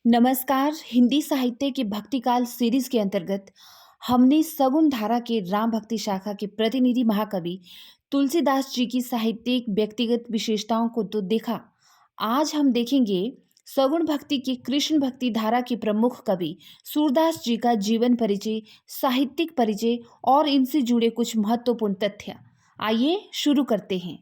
नमस्कार। हिंदी साहित्य के भक्तिकाल सीरीज के अंतर्गत हमने सगुण धारा के राम भक्ति शाखा के प्रतिनिधि महाकवि तुलसीदास जी की साहित्यिक व्यक्तिगत विशेषताओं को तो देखा। आज हम देखेंगे सगुण भक्ति के कृष्ण भक्ति धारा के प्रमुख कवि सूरदास जी का जीवन परिचय, साहित्यिक परिचय और इनसे जुड़े कुछ महत्वपूर्ण तथ्य। आइए शुरू करते हैं।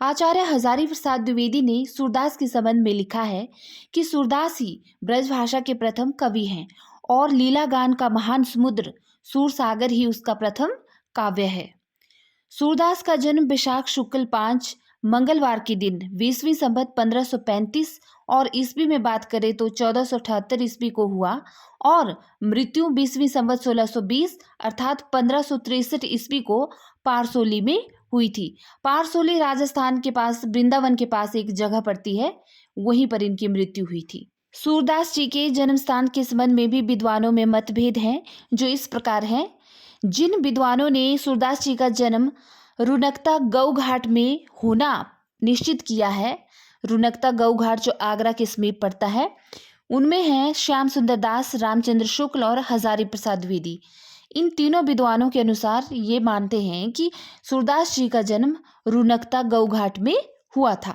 आचार्य हजारी प्रसाद द्विवेदी ने सूरदास के संबंध में लिखा है कि सूरदास ही ब्रजभाषा के प्रथम कवि हैं और लीला गान का महान समुद्र सूरसागर ही उसका प्रथम काव्य है। सूरदास का जन्म बैशाख शुक्ल 5 मंगलवार के दिन 20वीं संवत 1535 और ईस्वी में बात करें तो 1478 ईस्वी को हुआ और मृत्यु 20वीं संवत 1620 अर्थात 1563 ईस्वी को पारसोली में हुई थी। पारसोली राजस्थान के पास वृंदावन के पास एक जगह पड़ती है, वहीं पर इनकी मृत्यु हुई थी। सूरदास जी के जन्म स्थान के संबंध में भी विद्वानों में मतभेद हैं, जो इस प्रकार हैं। जिन विद्वानों ने सूरदास जी का जन्म रुनकता गऊ घाट में होना निश्चित किया है, रुनकता गऊ घाट जो आगरा के समीप पड़ता है, उनमें हैं श्याम सुंदर दास, रामचंद्र शुक्ल और हजारी प्रसाद द्विवेदी। इन तीनों विद्वानों के अनुसार ये मानते हैं कि सूरदास जी का जन्म रुनकता गऊ घाट में हुआ था।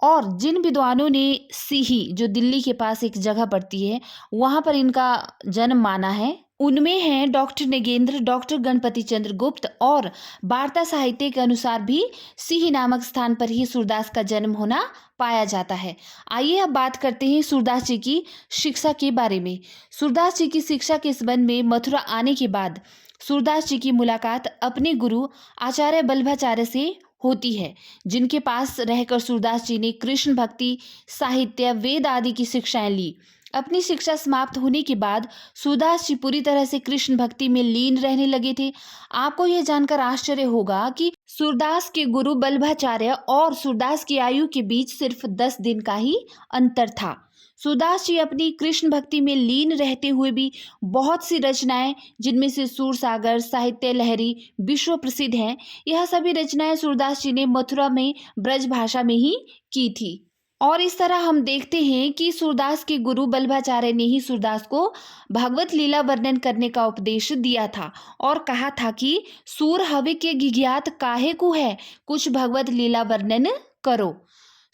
और जिन विद्वानों ने सीही, जो दिल्ली के पास एक जगह पड़ती है, वहां पर इनका जन्म माना है, उनमें हैं डॉक्टर नगेंद्र, डॉक्टर गणपति चंद्र गुप्त और वार्ता साहित्य के अनुसार भी सीही नामक स्थान पर ही सूरदास का जन्म होना पाया जाता है। आइए अब बात करते हैं सूरदास जी की शिक्षा के बारे में। सूरदास जी की शिक्षा के संबंध में मथुरा आने के बाद सूरदास जी की मुलाकात अपने गुरु आचार्य बल्लभाचार्य से होती है, जिनके पास रहकर सूरदास जी ने कृष्ण भक्ति, साहित्य, वेद आदि की शिक्षाएं ली। अपनी शिक्षा समाप्त होने के बाद सूरदास जी पूरी तरह से कृष्ण भक्ति में लीन रहने लगे थे। आपको यह जानकर आश्चर्य होगा कि सूरदास के गुरु बल्लभाचार्य और सूरदास की आयु के बीच सिर्फ 10 दिन का ही अंतर था। सूरदास जी अपनी कृष्ण भक्ति में लीन रहते हुए भी बहुत सी रचनाएं, जिनमें से सूरसागर, साहित्य लहरी विश्व प्रसिद्ध हैं, यह सभी रचनाएं सूरदास जी ने मथुरा में ब्रज भाषा में ही की थी। और इस तरह हम देखते हैं कि सूरदास के गुरु बल्लभाचार्य ने ही सूरदास को भागवत लीला वर्णन करने का उपदेश दिया था और कहा था कि सूर हवे के गिज्ञात काहे को है, कुछ भगवत लीला वर्णन करो।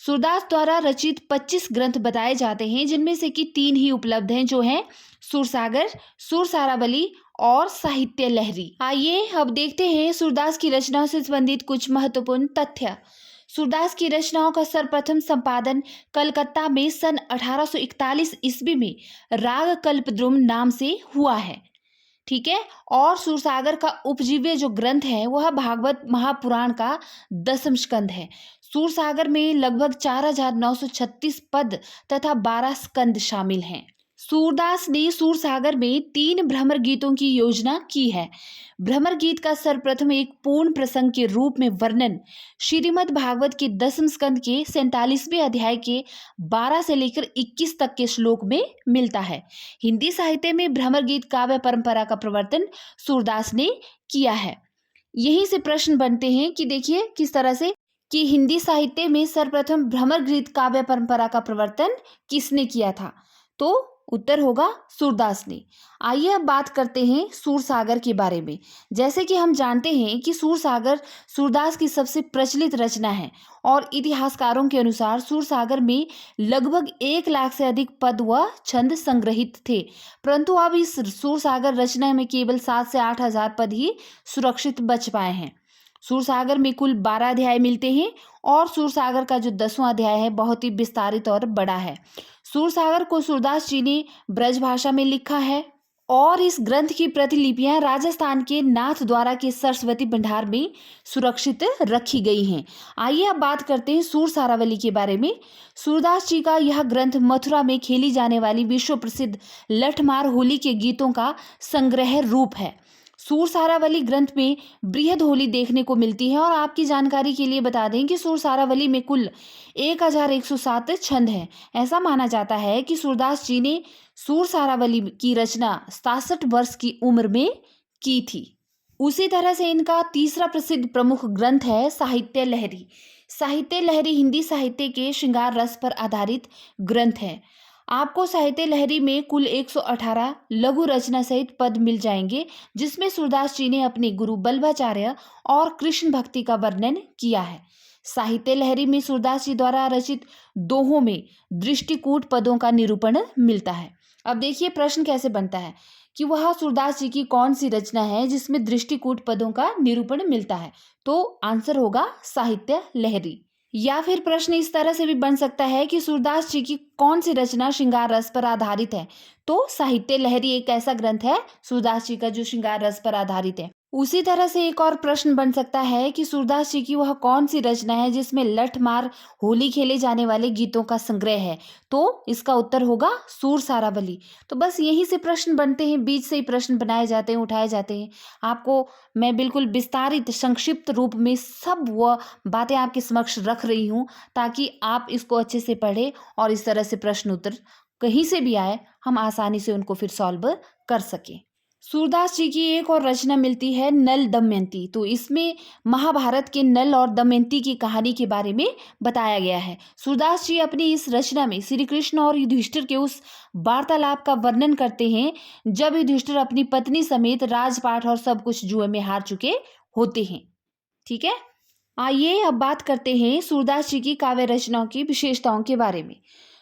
सूरदास द्वारा रचित 25 ग्रंथ बताए जाते हैं, जिनमें से कि 3 ही उपलब्ध हैं, जो हैं सूरसागर, सूरसारावली और साहित्य लहरी। आइए अब देखते हैं सूरदास की रचनाओं से संबंधित कुछ महत्वपूर्ण तथ्य। सूरदास की रचनाओं का सर्वप्रथम संपादन कलकत्ता में सन 1841 ईस्वी में राग कल्पद्रुम नाम से हुआ है। ठीक है। और सूरसागर का उपजीव्य जो ग्रंथ है वह भागवत महापुराण का 10वां स्कंद है। सूरसागर में लगभग 4936 पद तथा 12 स्कंद शामिल हैं। सूरदास ने सूरसागर में 3 भ्रमर गीतों की योजना की है। भ्रमर गीत का सर्वप्रथम एक पूर्ण प्रसंग के रूप में वर्णन श्रीमद् भागवत के 10वें स्कंद के 47वें अध्याय के 12 से लेकर 21 तक के श्लोक में मिलता है। हिंदी साहित्य में भ्रमर गीत काव्य परंपरा का प्रवर्तन सूरदास ने किया है। यहीं से प्रश्न बनते हैं कि देखिए किस तरह से कि हिंदी साहित्य में सर्वप्रथम भ्रमर गीत काव्य परंपरा का प्रवर्तन किसने किया था, तो उत्तर होगा सूरदास ने। आइए अब बात करते हैं सूरसागर के बारे में। जैसे कि हम जानते हैं कि सूरसागर सूरदास की सबसे प्रचलित रचना है और इतिहासकारों के अनुसार सूरसागर में लगभग 1 लाख से अधिक पद व छंद संग्रहित थे, परंतु अब इस सूरसागर रचना में केवल 7 से 8 हजार पद ही सुरक्षित बच पाए हैं। सूरसागर में कुल 12 अध्याय मिलते हैं और सूरसागर का जो 10वां अध्याय है बहुत ही विस्तारित और बड़ा है। सूरसागर को सूरदास जी ने ब्रजभाषा में लिखा है और इस ग्रंथ की प्रतिलिपियां राजस्थान के नाथ द्वारा के सरस्वती भंडार में सुरक्षित रखी गई हैं। आइए अब बात करते हैं सूरसारावली के बारे में। सूरदास जी का यह ग्रंथ मथुरा में खेली जाने वाली विश्व प्रसिद्ध लठमार होली के गीतों का संग्रह रूप है। सूरसारावली ग्रंथ में बृहद होली देखने को मिलती है और आपकी जानकारी के लिए बता दें कि सूरसारावली में कुल 1107 छंद हैं। ऐसा माना जाता है कि सूरदास जी ने सूरसारावली की रचना 67 वर्ष की उम्र में की थी। उसी तरह से इनका तीसरा प्रसिद्ध प्रमुख ग्रंथ है साहित्य लहरी। साहित्य लहरी हिंदी साहित्य के श्रृंगार रस पर आधारित ग्रंथ है। आपको साहित्य लहरी में कुल 118 लघु रचना सहित पद मिल जाएंगे, जिसमें सूरदास जी ने अपने गुरु बल्लभाचार्य और कृष्ण भक्ति का वर्णन किया है। साहित्य लहरी में सूरदास जी द्वारा रचित दोहों में दृष्टिकूट पदों का निरूपण मिलता है। अब देखिए प्रश्न कैसे बनता है कि वह सूरदास जी की कौन सी रचना है जिसमें दृष्टिकूट पदों का निरूपण मिलता है, तो आंसर होगा साहित्य लहरी। या फिर प्रश्न इस तरह से भी बन सकता है कि सूरदास जी की कौन सी रचना श्रृंगार रस पर आधारित है, तो साहित्य लहरी एक ऐसा ग्रंथ है सूरदास जी का जो श्रृंगार रस पर आधारित है। उसी तरह से एक और प्रश्न बन सकता है कि सूरदास जी की वह कौन सी रचना है जिसमें लठ मार होली खेले जाने वाले गीतों का संग्रह है, तो इसका उत्तर होगा सूर सारावली। तो बस यहीं से प्रश्न बनते हैं, बीच से ही प्रश्न बनाए जाते हैं, उठाए जाते हैं। आपको मैं बिल्कुल विस्तारित संक्षिप्त रूप में सब वह बातें आपके समक्ष रख रही हूँ, ताकि आप इसको अच्छे से पढ़ें और इस तरह से प्रश्न उत्तर कहीं से भी आए हम आसानी से उनको फिर सॉल्व कर सकें। सूरदास जी की एक और रचना मिलती है नल दमयंती। तो इसमें महाभारत के नल और दमयंती की कहानी के बारे में बताया गया है। सूरदास जी अपनी इस रचना में श्री कृष्ण और युधिष्ठिर के उस वार्तालाप का वर्णन करते हैं जब युधिष्ठिर अपनी पत्नी समेत राजपाट और सब कुछ जुए में हार चुके होते हैं। ठीक है, आइए अब बात करते हैं सूरदास जी की काव्य रचनाओं की विशेषताओं के बारे में।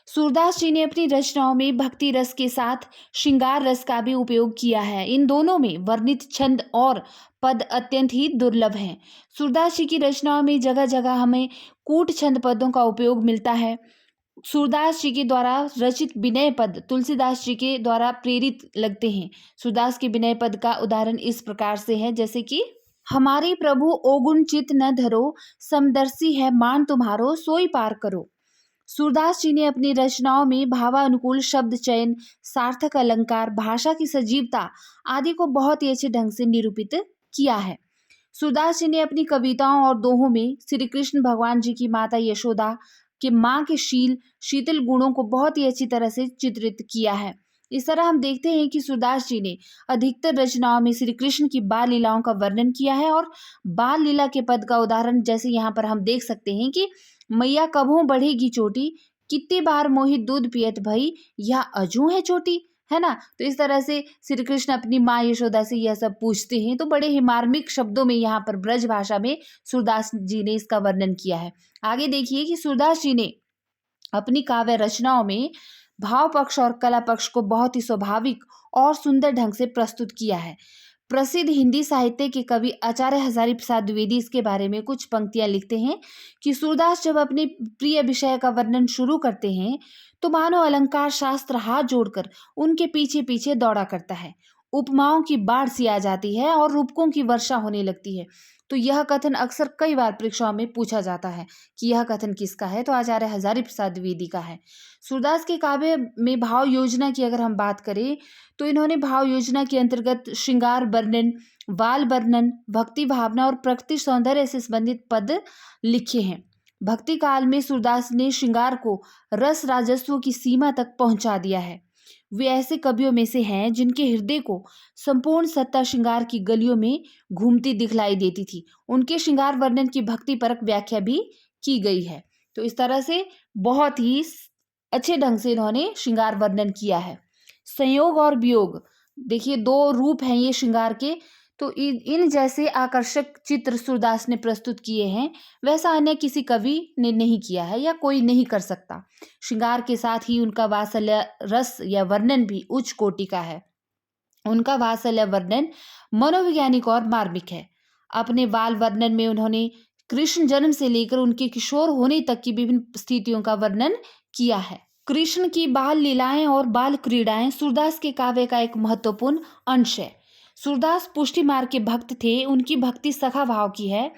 सूरदास जी ने अपनी रचनाओं में भक्ति रस के साथ श्रृंगार रस का भी उपयोग किया है। इन दोनों में वर्णित छंद और पद अत्यंत ही दुर्लभ हैं। सूरदास जी की रचनाओं में जगह जगह हमें कूट छंद पदों का उपयोग मिलता है। सूरदास जी के द्वारा रचित विनय पद तुलसीदास जी के द्वारा प्रेरित लगते हैं। सूरदास के विनय पद का उदाहरण इस प्रकार से है, जैसे कि हमारे प्रभु ओगुण चित न धरो, समदर्शी है मान तुम्हारो सोई पार करो। सूरदास जी ने अपनी रचनाओं में भावानुकूल शब्द चयन, सार्थक अलंकार, भाषा की सजीवता आदि को बहुत ही अच्छे ढंग से निरूपित किया है। सूरदास जी ने अपनी कविताओं और दोहों में श्री कृष्ण भगवान जी की माता यशोदा के माँ के शीतल गुणों को बहुत ही अच्छी तरह से चित्रित किया है। इस तरह हम देखते हैं कि सूरदास जी ने अधिकतर रचनाओं में श्री कृष्ण की बाल लीलाओं का वर्णन किया है और बाल लीला के पद का उदाहरण जैसे यहाँ पर हम देख सकते हैं कि मैया कभों बढ़ेगी चोटी, कितनी बार मोहित दूध पियत भई, यह अजू है चोटी, है ना। तो इस तरह से श्री कृष्ण अपनी माँ यशोदा से यह सब पूछते हैं। तो बड़े ही मार्मिक शब्दों में यहाँ पर ब्रज भाषा में सूरदास जी ने इसका वर्णन किया है। आगे देखिए कि सूरदास जी ने अपनी काव्य रचनाओं में भाव पक्ष और कला पक्ष को बहुत ही स्वाभाविक और सुंदर ढंग से प्रस्तुत किया है। प्रसिद्ध हिंदी साहित्य के कवि आचार्य हजारी प्रसाद द्विवेदी इसके बारे में कुछ पंक्तियां लिखते हैं कि सूरदास जब अपने प्रिय विषय का वर्णन शुरू करते हैं तो मानो अलंकार शास्त्र हाथ जोड़कर उनके पीछे पीछे दौड़ा करता है। उपमाओं की बाढ़ सी आ जाती है और रूपकों की वर्षा होने लगती है। तो यह कथन अक्सर कई बार परीक्षाओं में पूछा जाता है कि यह कथन किसका है, तो आचार्य हजारी प्रसाद द्विवेदी का है। सूरदास के काव्य में भाव योजना की अगर हम बात करें तो इन्होंने भाव योजना के अंतर्गत श्रृंगार वर्णन, बाल वर्णन, भक्ति भावना और प्रकृति सौंदर्य से संबंधित पद लिखे हैं। भक्ति काल में सूरदास ने श्रृंगार को रस राजस्व की सीमा तक पहुंचा दिया है। वे ऐसे कवियों में से हैं जिनके हृदय को संपूर्ण सत्ता श्रृंगार की गलियों में घूमती दिखलाई देती थी। उनके श्रृंगार वर्णन की भक्ति परक व्याख्या भी की गई है। तो इस तरह से बहुत ही अच्छे ढंग से इन्होंने श्रृंगार वर्णन किया है। संयोग और वियोग, देखिए दो रूप हैं ये श्रृंगार के, तो इन जैसे आकर्षक चित्र सूरदास ने प्रस्तुत किए हैं वैसा अन्य किसी कवि ने नहीं किया है या कोई नहीं कर सकता। श्रृंगार के साथ ही उनका वात्सल्य रस या वर्णन भी उच्च कोटि का है। उनका वात्सल्य वर्णन मनोवैज्ञानिक और मार्मिक है। अपने बाल वर्णन में उन्होंने कृष्ण जन्म से लेकर उनके किशोर होने तक की विभिन्न स्थितियों का वर्णन किया है। कृष्ण की बाल लीलाएं और बाल क्रीड़ाएं सूरदास के काव्य का एक महत्वपूर्ण अंश है। सूरदास पुष्टि मार्ग के भक्त थे, उनकी भक्ति सखा भाव की है।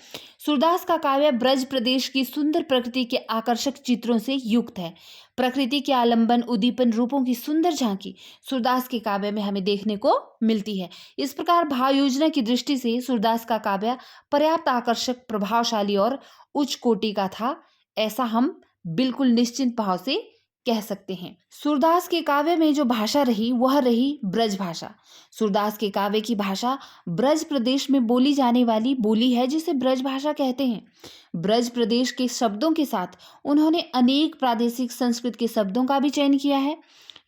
सूरदास का काव्य ब्रज प्रदेश की सुंदर प्रकृति के आकर्षक चित्रों से युक्त है। प्रकृति के आलंबन, उद्दीपन, रूपों की सुंदर झांकी सूरदास के काव्य में हमें देखने को मिलती है। इस प्रकार भाव योजना की दृष्टि से सूरदास का काव्य पर्याप्त आकर्षक, प्रभावशाली और उच्च कोटि का था, ऐसा हम बिल्कुल निश्चिंत भाव से कह सकते हैं। सूरदास के काव्य में जो भाषा रही वह रही ब्रज भाषा। सूरदास के काव्य की भाषा ब्रज प्रदेश में बोली जाने वाली बोली है जिसे ब्रज भाषा कहते हैं। ब्रज प्रदेश के शब्दों के साथ उन्होंने अनेक प्रादेशिक संस्कृत के शब्दों का भी चयन किया है।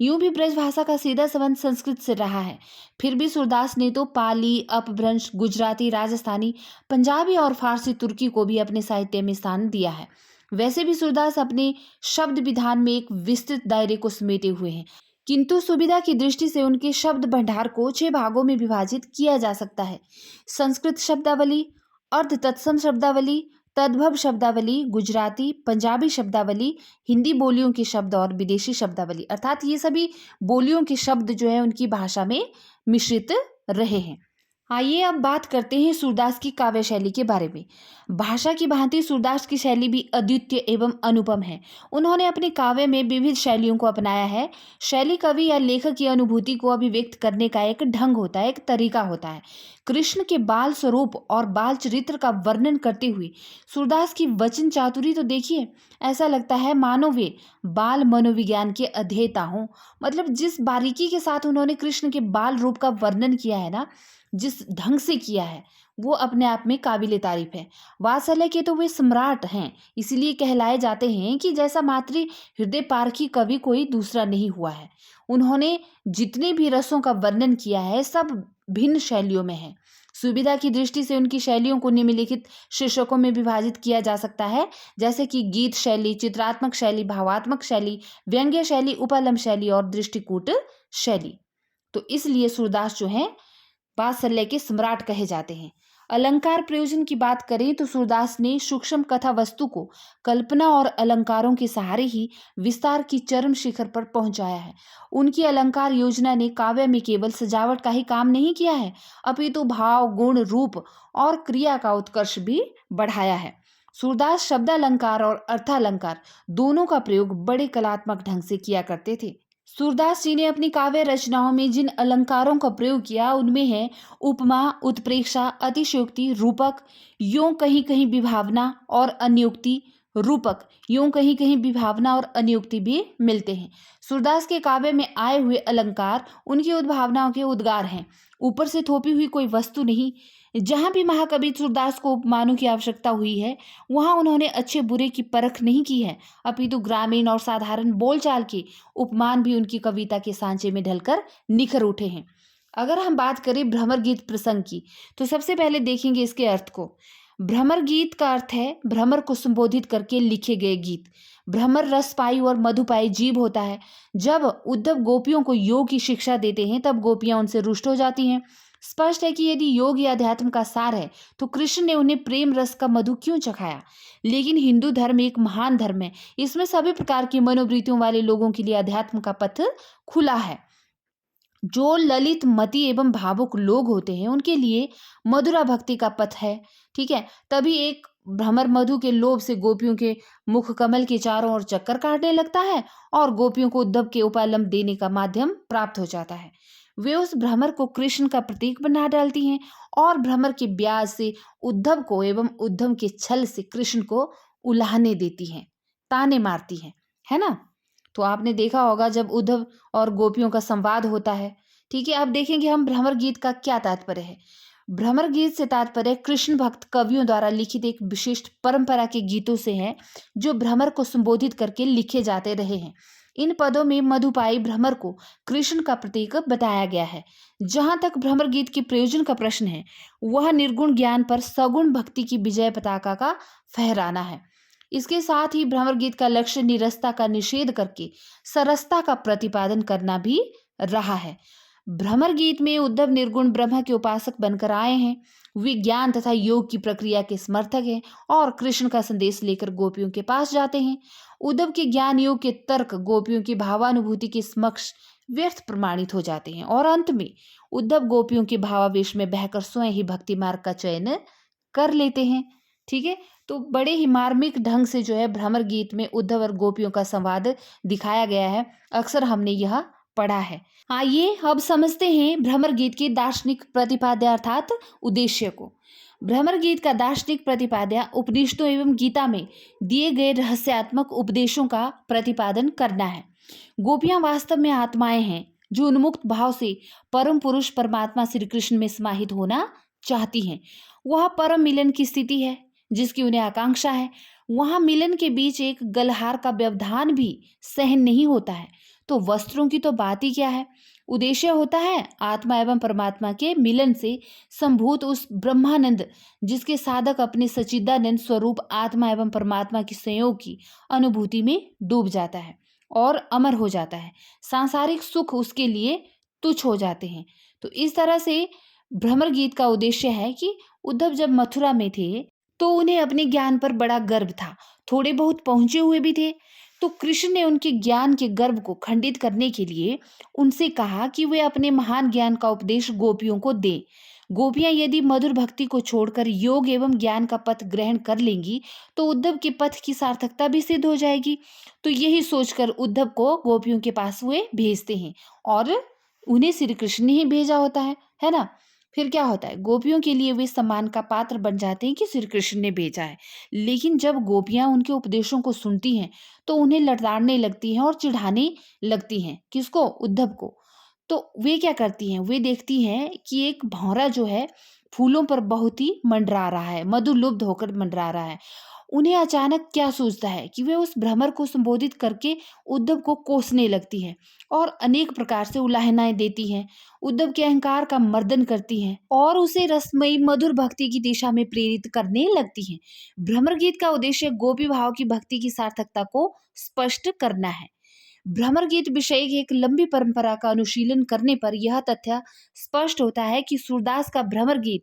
यूं भी ब्रज भाषा का सीधा संबंध संस्कृत से रहा है। फिर भी सूरदास ने तो पाली, अपभ्रंश, गुजराती, राजस्थानी, पंजाबी और फारसी तुर्की को भी अपने साहित्य में स्थान दिया है। वैसे भी सूरदास अपने शब्द विधान में एक विस्तृत दायरे को समेटे हुए हैं, किंतु सुविधा की दृष्टि से उनके शब्द भंडार को 6 भागों में विभाजित किया जा सकता है। संस्कृत शब्दावली, अर्ध तत्सम शब्दावली, तद्भव शब्दावली, गुजराती, पंजाबी शब्दावली, हिंदी बोलियों के शब्द और विदेशी शब्दावली, अर्थात ये सभी बोलियों के शब्द जो है उनकी भाषा में मिश्रित रहे हैं। आइए अब बात करते हैं सूरदास की काव्य शैली के बारे में। भाषा की भांति सूरदास की शैली भी अद्वितीय एवं अनुपम है। उन्होंने अपने काव्य में विविध शैलियों को अपनाया है। शैली कवि या लेखक की अनुभूति को अभिव्यक्त करने का एक ढंग होता है, एक तरीका होता है। कृष्ण के बाल स्वरूप और बाल चरित्र का वर्णन करते हुए सूरदास की वचन चातुरी तो देखिए, ऐसा लगता है मानो वे बाल मनोविज्ञान के अध्येता हों। मतलब जिस बारीकी के साथ उन्होंने कृष्ण के बाल रूप का वर्णन किया है ना, जिस ढंग से किया है, वो अपने आप में काबिले तारीफ है। वात्सल्य के तो वे सम्राट हैं, इसीलिए कहलाए जाते हैं कि जैसा मातृ हृदय पारखी कवि कोई दूसरा नहीं हुआ है। उन्होंने जितने भी रसों का वर्णन किया है सब भिन्न शैलियों में है। सुविधा की दृष्टि से उनकी शैलियों को निम्नलिखित शीर्षकों में विभाजित किया जा सकता है, जैसे कि गीत शैली, चित्रात्मक शैली, भावात्मक शैली, व्यंग्य शैली, उपलम शैली और दृष्टिकूट शैली। तो इसलिए सूरदास जो है वात्सल्य के सम्राट कहे जाते हैं। अलंकार प्रयोजन की बात करें तो सूरदास ने सूक्ष्म कथा वस्तु को कल्पना और अलंकारों के सहारे ही विस्तार की चरम शिखर पर पहुंचाया है। उनकी अलंकार योजना ने काव्य में केवल सजावट का ही काम नहीं किया है, अपितु भाव, गुण, रूप और क्रिया का उत्कर्ष भी बढ़ाया है। सूरदास शब्दालंकार और अर्थालंकार दोनों का प्रयोग बड़े कलात्मक ढंग से किया करते थे। सूरदास जी ने अपनी काव्य रचनाओं में जिन अलंकारों का प्रयोग किया उनमें है उपमा, उत्प्रेक्षा, अतिशयोक्ति, रूपक, यों कहीं कहीं विभावना और अन्योक्ति, रूपक, यों कहीं कहीं विभावना और अन्योक्ति भी मिलते हैं। सूरदास के काव्य में आए हुए अलंकार उनकी उद्भावनाओं के उद्गार हैं, ऊपर से थोपी हुई कोई वस्तु नहीं। जहां भी महाकवि सूरदास को उपमानों की आवश्यकता हुई है वहां उन्होंने अच्छे बुरे की परख नहीं की है, अपितु ग्रामीण और साधारण बोलचाल के उपमान भी उनकी कविता के सांचे में ढलकर निखर उठे हैं। अगर हम बात करें भ्रमर गीत प्रसंग की तो सबसे पहले देखेंगे इसके अर्थ को। भ्रमर गीत का अर्थ है भ्रमर को संबोधित करके लिखे गए गीत। भ्रमर रसपाई और मधुपाई जीव होता है। जब उद्धव गोपियों को योग की शिक्षा देते हैं तब गोपियां उनसे रुष्ट हो जाती हैं। स्पष्ट है कि यदि योग या अध्यात्म का सार है तो कृष्ण ने उन्हें प्रेम रस का मधु क्यों चखाया। लेकिन हिंदू धर्म एक महान धर्म है, इसमें सभी प्रकार की मनोवृत्तियों वाले लोगों के लिए अध्यात्म का पथ खुला है। जो ललित मति एवं भावुक लोग होते हैं उनके लिए मधुरा भक्ति का पथ है। ठीक है, तभी एक भ्रमर मधु के लोभ से गोपियों के मुख कमल के चारों ओर चक्कर काटने लगता है और गोपियों को उद्धव के उपालम देने का माध्यम प्राप्त हो जाता है। वे उस भ्रमर को कृष्ण का प्रतीक बना डालती हैं और भ्रमर के ब्याज से उद्धव को एवं उद्धव के छल से कृष्ण को उलाहने देती हैं, ताने मारती हैं, है ना। तो आपने देखा होगा जब उद्धव और गोपियों का संवाद होता है। ठीक है, अब देखेंगे हम भ्रमर गीत का क्या तात्पर्य है। भ्रमर गीत से तात्पर्य कृष्ण भक्त कवियों द्वारा लिखित एक विशिष्ट परंपरा के गीतों से है जो भ्रमर को संबोधित करके लिखे जाते रहे हैं। इन पदों में मधुपाई भ्रमर को कृष्ण का प्रतीक बताया गया है। जहां तक भ्रमर गीत के प्रयोजन का प्रश्न है वह निर्गुण ज्ञान पर सगुण भक्ति की विजय पताका का फहराना है। इसके साथ ही भ्रमर गीत का लक्ष्य निरस्ता का निषेध करके सरसता का प्रतिपादन करना भी रहा है। भ्रमर गीत में उद्धव निर्गुण ब्रह्म के उपासक बनकर आए हैं। वे ज्ञान तथा योग की प्रक्रिया के समर्थक हैं और कृष्ण का संदेश लेकर गोपियों के पास जाते हैं। उद्धव के ज्ञान योग के तर्क गोपियों की भावानुभूति के समक्ष व्यर्थ प्रमाणित हो जाते हैं और अंत में उद्धव गोपियों के भावावेश में बहकर स्वयं ही भक्ति मार्ग का चयन कर लेते हैं। ठीक है, तो बड़े ही मार्मिक ढंग से जो है भ्रमर गीत में उद्धव और गोपियों का संवाद दिखाया गया है। अक्सर हमने यह पढ़ा है। आइए अब समझते हैं भ्रमर गीत के दार्शनिक प्रतिपाद्य अर्थात उद्देश्य को। भ्रमर गीत का दार्शनिक प्रतिपाद्य उपनिषदों एवं गीता में दिए गए रहस्यात्मक उपदेशों का प्रतिपादन करना है। गोपियां वास्तव में आत्माएं हैं जो उन्मुक्त भाव से परम पुरुष परमात्मा श्री कृष्ण में समाहित होना चाहती हैं। वह परम मिलन की स्थिति है जिसकी उन्हें आकांक्षा है। वहां मिलन के बीच एक गलहार का व्यवधान भी सहन नहीं होता है। तो वस्त्रों की तो बात ही क्या है। उद्देश्य होता है आत्मा एवं परमात्मा के मिलन से संभूत उस ब्रह्मानंद जिसके साधक अपने सच्चिदानंद स्वरूप आत्मा एवं परमात्मा के संयोग की अनुभूति में डूब जाता है और अमर हो जाता है। सांसारिक सुख उसके लिए तुच्छ हो जाते हैं। तो इस तरह से भ्रमर गीत का उद्देश्य है कि उद्धव जब मथुरा में थे तो उन्हें अपने ज्ञान पर बड़ा गर्व था। थोड़े बहुत पहुंचे हुए भी थे। तो कृष्ण ने उनके ज्ञान के गर्व को खंडित करने के लिए उनसे कहा कि वे अपने महान ज्ञान का उपदेश गोपियों को दें। गोपियां यदि मधुर भक्ति को छोड़कर योग एवं ज्ञान का पथ ग्रहण कर लेंगी तो उद्धव के पथ की सार्थकता भी सिद्ध हो जाएगी। तो यही सोचकर उद्धव को गोपियों के पास वे भेजते हैं और उन्हें श्री कृष्ण ने ही भेजा होता है ना। फिर क्या होता है, गोपियों के लिए वे सम्मान का पात्र बन जाते हैं कि श्री कृष्ण ने भेजा है। लेकिन जब गोपियां उनके उपदेशों को सुनती हैं तो उन्हें लताड़ने लगती हैं और चिढ़ाने लगती हैं। किसको? उद्धव को। तो वे क्या करती हैं, वे देखती हैं कि एक भौरा जो है फूलों पर बहुत ही मंडरा रहा है, मधुलुब्ध होकर मंडरा रहा है। उन्हें अचानक क्या सूझता है कि वे उस भ्रमर को संबोधित करके उद्धव को कोसने लगती हैं और अनेक प्रकार से उलाहनाएं देती हैं। उद्धव के अहंकार का मर्दन करती हैं और उसे रसमयी मधुर भक्ति की दिशा में प्रेरित करने लगती हैं। भ्रमर गीत का उद्देश्य गोपी भाव की भक्ति की सार्थकता को स्पष्ट करना है। भ्रमर गीत विषय की एक लंबी परंपरा का अनुशीलन करने पर यह तथ्य स्पष्ट होता है कि सूरदास का भ्रमर गीत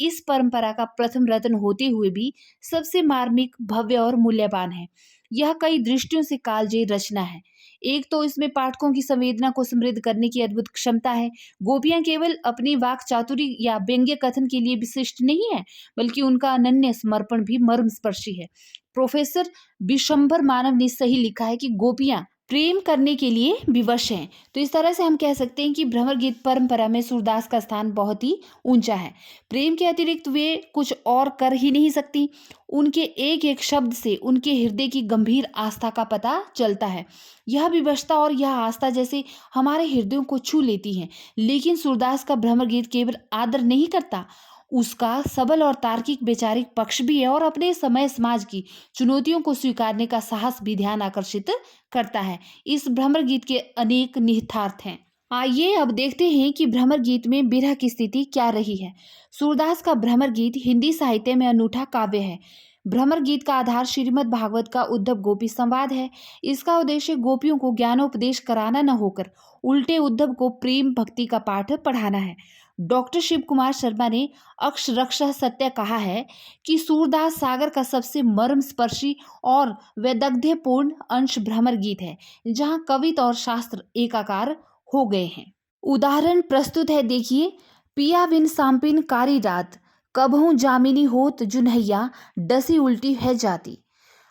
इस परंपरा का प्रथम रत्न होते हुए भी सबसे मार्मिक, भव्य और मूल्यवान है। यह कई दृष्टियों से कालजयी रचना है। एक तो इसमें पाठकों की संवेदना को समृद्ध करने की अद्भुत क्षमता है। गोपियां केवल अपनी वाक चातुरी या व्यंग्य कथन के लिए विशिष्ट नहीं है, बल्कि उनका अनन्य समर्पण भी मर्मस्पर्शी है। प्रोफेसर विशंभर मानव ने सही लिखा है कि गोपियां प्रेम करने के लिए विवश हैं। तो इस तरह से हम कह सकते हैं कि भ्रमर गीत परंपरा में सूरदास का स्थान बहुत ही ऊंचा है। प्रेम के अतिरिक्त वे कुछ और कर ही नहीं सकती। उनके एक एक शब्द से उनके हृदय की गंभीर आस्था का पता चलता है। यह विवशता और यह आस्था जैसे हमारे हृदयों को छू लेती हैं। लेकिन सूरदास का भ्रमर गीत केवल आदर नहीं करता, उसका सबल और तार्किक वैचारिक पक्ष भी है और अपने समय समाज की चुनौतियों को स्वीकारने का साहस भी ध्यान आकर्षित करता है। इस भ्रमर गीत के अनेक निहितार्थ हैं। आइए अब देखते हैं कि भ्रमर गीत में विरह की स्थिति क्या रही है। सूरदास का भ्रमर गीत हिंदी साहित्य में अनूठा काव्य है। भ्रमर गीत का आधार श्रीमद् भागवत का उद्धव गोपी संवाद है। इसका उद्देश्य गोपियों को ज्ञानोपदेश कराना न होकर उल्टे उद्धव को प्रेम भक्ति का पाठ पढ़ाना है। डॉक्टर शिव कुमार शर्मा ने अक्षरशः सत्य कहा है कि सूरदास सागर का सबसे मर्मस्पर्शी और वैदग्ध्यपूर्ण अंश भ्रमर गीत है, जहां कविता और शास्त्र एकाकार हो गए हैं। उदाहरण प्रस्तुत है, देखिए। पिया बिन सांपिन कारी रात, कबहू जामिनी होत जुन्हैया, डसी उल्टी है जाती।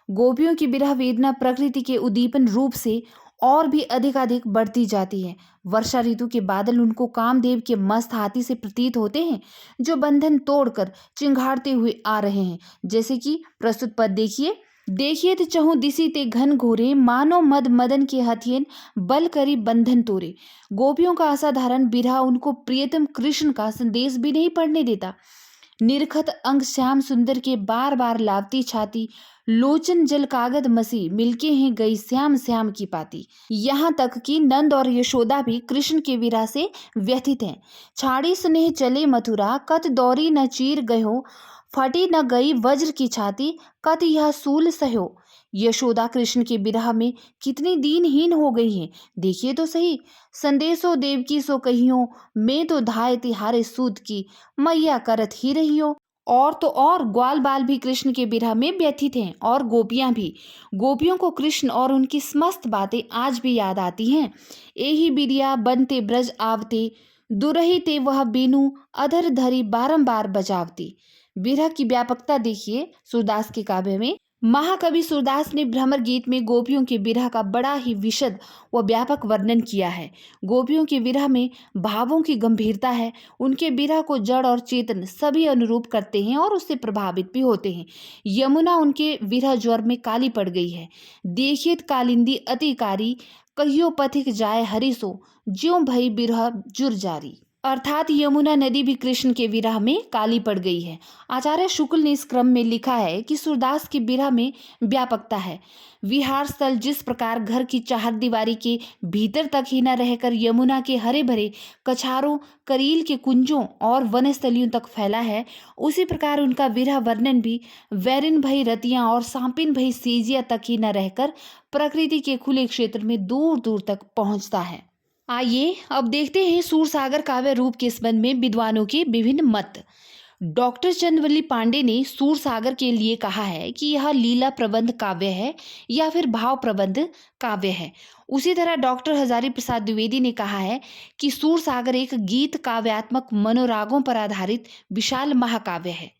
गोपियों की विरह वेदना प्रकृति के उद्दीपन रूप से और भी अधिक बढ़ती जाती है। वर्षा ऋतु के बादल उनको कामदेव के मस्त हाथी से प्रतीत होते हैं, जो बंधन तोड़कर चिंघाड़ते हुए आ रहे हैं। जैसे कि प्रस्तुत पद देखिए। देखिए तो चहु दिसी ते घन घोरे, मानो मद मदन के हथियन, बल करी बंधन तोड़े। गोपियों का असाधारण विरह उनको प्रियतम कृष्ण का संदेश भी नहीं पढ़ने देता। निरखत अंग श्याम सुंदर के बार बार लावती छाती, लोचन जल कागद मसी, मिलके हैं गई श्याम श्याम की पाती। यहाँ तक कि नंद और यशोदा भी कृष्ण के विरह से व्यथित हैं। छाड़ी स्नेह चले मथुरा, कत दौरी न चीर गयो, फटी न गई वज्र की छाती, कत यह सूल सह्यो। यशोदा कृष्ण के विरह में कितनी दीनहीन हो गई हैं, देखिए तो सही। संदेशो देव की सो कहियो, मैं तो धाय तिहारे सूत की, मैया करत ही रहियो। और तो और ग्वाल बाल भी कृष्ण के विरह में व्यथित हैं और गोपियां भी। गोपियों को कृष्ण और उनकी समस्त बातें आज भी याद आती हैं। एही बिरिया बनते ब्रज आवते, दुरही ते वह बीनू, अधर धरी बारंबार बजावती। विरह की व्यापकता देखिए सूरदास के काव्य में। महाकवि सूरदास ने भ्रमर गीत में गोपियों के विरह का बड़ा ही विशद व व्यापक वर्णन किया है। गोपियों के विरह में भावों की गंभीरता है। उनके विरह को जड़ और चेतन सभी अनुरूप करते हैं और उससे प्रभावित भी होते हैं। यमुना उनके विरह ज्वर में काली पड़ गई है। देखित कालिंदी अतिकारी, कहियो पथिक जाय हरिसो, ज्यों भई बिरह जुर जारी। अर्थात यमुना नदी भी कृष्ण के विरह में काली पड़ गई है। आचार्य शुक्ल ने इस क्रम में लिखा है कि सूरदास के विरह में व्यापकता है। विहार स्थल जिस प्रकार घर की चारदीवारी के भीतर तक ही न रहकर यमुना के हरे भरे कछारों, करील के कुंजों और वनस्थलियों तक फैला है, उसी प्रकार उनका विरह वर्णन भी वैरिन भई रतियां और सांपिन भई सेजिया तक ही न रहकर प्रकृति के खुले क्षेत्र में दूर दूर तक पहुंचता है। आइए अब देखते हैं सूरसागर काव्य रूप के संबंध में विद्वानों के विभिन्न मत। डॉक्टर चंद्रवल्ली पांडे ने सूरसागर के लिए कहा है कि यह लीला प्रबंध काव्य है या फिर भाव प्रबंध काव्य है। उसी तरह डॉक्टर हजारी प्रसाद द्विवेदी ने कहा है कि सूरसागर एक गीत काव्यात्मक मनोरागों पर आधारित विशाल महाकाव्य है।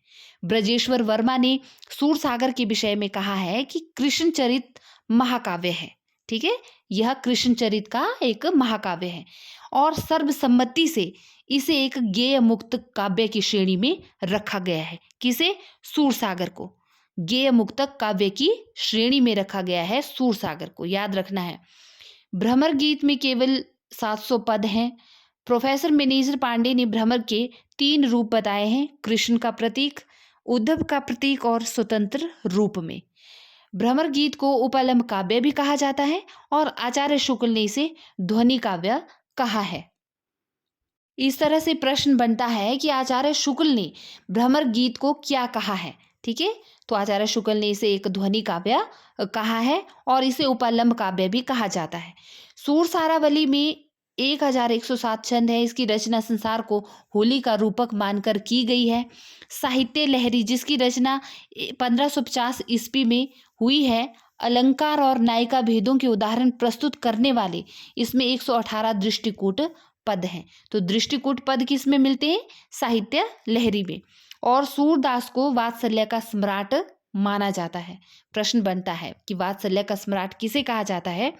ब्रजेश्वर वर्मा ने सूरसागर के विषय में कहा है कि कृष्ण चरित महाकाव्य है। ठीक है, यह कृष्ण चरित का एक महाकाव्य है और सर्वसम्मति से इसे एक गेय मुक्त काव्य की श्रेणी में रखा गया है। किसे? सूरसागर को गेय मुक्तक काव्य की श्रेणी में रखा गया है। सूरसागर को याद रखना है। भ्रमर गीत में केवल 700 पद हैं। प्रोफेसर मेनेजर पांडे ने भ्रमर के 3 रूप बताए हैं, कृष्ण का प्रतीक, उद्धव का प्रतीक और स्वतंत्र रूप में। भ्रमर गीत को उपलम्ब काव्य भी कहा जाता है और आचार्य शुक्ल ने इसे ध्वनि काव्य कहा है। इस तरह से प्रश्न बनता है कि आचार्य शुक्ल ने भ्रमर गीत को क्या कहा है। ठीक है, तो आचार्य शुक्ल ने इसे एक ध्वनि काव्य कहा है और इसे उपलम्ब काव्य भी कहा जाता है। सूरसारावली में 1107 छंद है। इसकी रचना संसार को होली का रूपक मानकर की गई है। साहित्य लहरी जिसकी रचना 1550 ईस्वी में हुई है, अलंकार और नायिका भेदों के उदाहरण प्रस्तुत करने वाले इसमें 118 दृष्टिकूट पद हैं। तो दृष्टिकूट पद किस में मिलते हैं? साहित्य लहरी में। और सूरदास को वात्सल्य का सम्राट माना जाता है। प्रश्न बनता है कि वात्सल्य का सम्राट किसे कहा जाता है?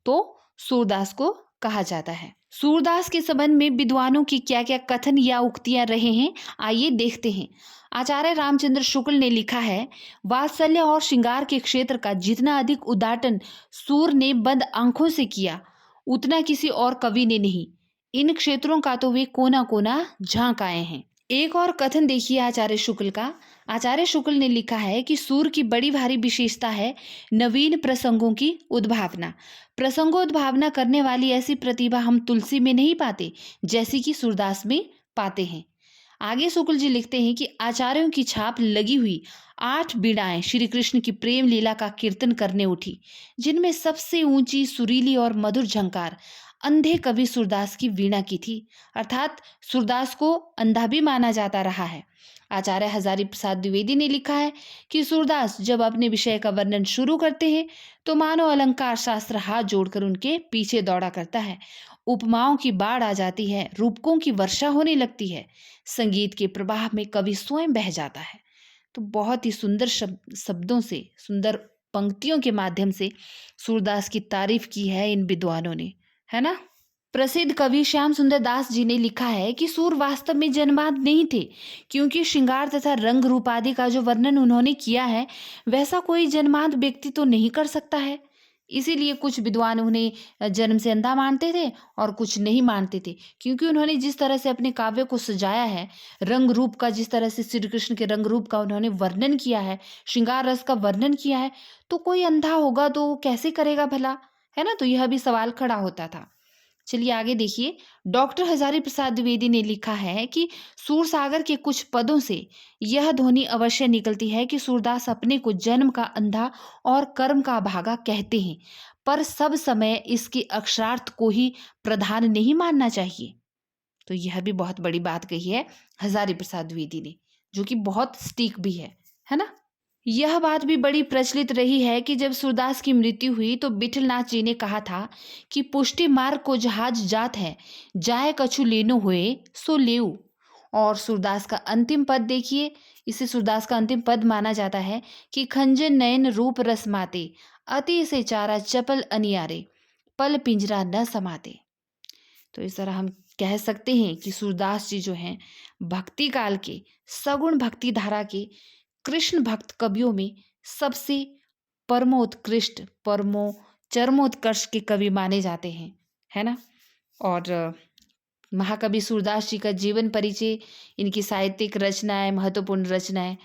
तो सूरदास को कहा जाता है। सूरदास के संबंध में विद्वानों की क्या क्या कथन या उक्तियां रहे हैं, आइए देखते हैं। आचार्य रामचंद्र शुक्ल ने लिखा है, वात्सल्य और श्रृंगार के क्षेत्र का जितना अधिक उद्घाटन सूर ने बंद आंखों से किया, उतना किसी और कवि ने नहीं। इन क्षेत्रों का तो वे कोना कोना झांक आए हैं। एक और कथन देखिए आचार्य शुक्ल का। आचार्य शुक्ल ने लिखा है कि सूर की बड़ी भारी विशेषता है नवीन प्रसंगों की उद्भावना। प्रसंगोद्भावना करने वाली ऐसी प्रतिभा हम तुलसी में नहीं पाते, जैसी कि सूरदास में पाते हैं। आगे शुक्ल जी लिखते हैं कि आचार्यों की छाप लगी हुई 8 बीड़ाएं श्री कृष्ण की प्रेम लीला का कीर्तन करने उठी, जिनमें सबसे ऊंची, सुरीली और मधुर झंकार अंधे कवि सूरदास की वीणा की थी। अर्थात सूरदास को अंधा भी माना जाता रहा है। आचार्य हजारी प्रसाद द्विवेदी ने लिखा है कि सूरदास जब अपने विषय का वर्णन शुरू करते हैं तो मानो अलंकार शास्त्र हाथ जोड़कर उनके पीछे दौड़ा करता है। उपमाओं की बाढ़ आ जाती है, रूपकों की वर्षा होने लगती है, संगीत के प्रवाह में कवि स्वयं बह जाता है। तो बहुत ही सुंदर शब्दों से, सुंदर पंक्तियों के माध्यम से सूरदास की तारीफ की है इन विद्वानों ने, है ना। प्रसिद्ध कवि श्याम सुंदर दास जी ने लिखा है कि सूर वास्तव में जन्मांध नहीं थे, क्योंकि श्रृंगार तथा रंग रूप आदि का जो वर्णन उन्होंने किया है वैसा कोई जन्मांध व्यक्ति तो नहीं कर सकता है। इसीलिए कुछ विद्वान उन्हें जन्म से अंधा मानते थे और कुछ नहीं मानते थे, क्योंकि उन्होंने जिस तरह से अपने काव्य को सजाया है, रंग रूप का, जिस तरह से श्री कृष्ण के रंग रूप का उन्होंने वर्णन किया है, श्रृंगार रस का वर्णन किया है, तो कोई अंधा होगा तो कैसे करेगा भला, है ना। तो यह भी सवाल खड़ा होता था। चलिए आगे देखिए। डॉक्टर हजारी प्रसाद द्विवेदी ने लिखा है कि सूरसागर के कुछ पदों से यह ध्वनि अवश्य निकलती है कि सूरदास अपने को जन्म का अंधा और कर्म का भागा कहते हैं, पर सब समय इसके अक्षरार्थ को ही प्रधान नहीं मानना चाहिए। तो यह भी बहुत बड़ी बात कही है हजारी प्रसाद द्विवेदी ने, जो कि बहुत सटीक भी है ना। यह बात भी बड़ी प्रचलित रही है कि जब सूरदास की मृत्यु हुई तो विठलनाथ जी ने कहा था कि पुष्टि मार्ग को जहाज जात है, जाए कछु लेनो हुए सो लेऊ। और सूरदास का अंतिम पद देखिए इसे सूरदास का अंतिम पद माना जाता है कि खंजन नयन रूप रस माते, अति से चारा चपल अनियारे, पल पिंजरा न समाते। तो इस तरह हम कह सकते हैं कि सूरदास जी जो हैं भक्ति काल के सगुण भक्ति धारा के कृष्ण भक्त कवियों में सबसे परमोत्कृष्ट चरमोत्कर्ष के कवि माने जाते हैं, है ना। और महाकवि सूरदास जी का जीवन परिचय, इनकी साहित्यिक रचनाएं, महत्वपूर्ण रचनाएं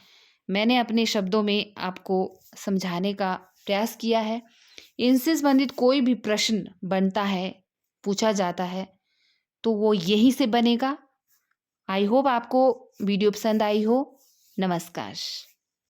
मैंने अपने शब्दों में आपको समझाने का प्रयास किया है। इनसे संबंधित कोई भी प्रश्न बनता है, पूछा जाता है, तो वो यहीं से बनेगा। आई होप आपको वीडियो पसंद आई हो। नमस्कार।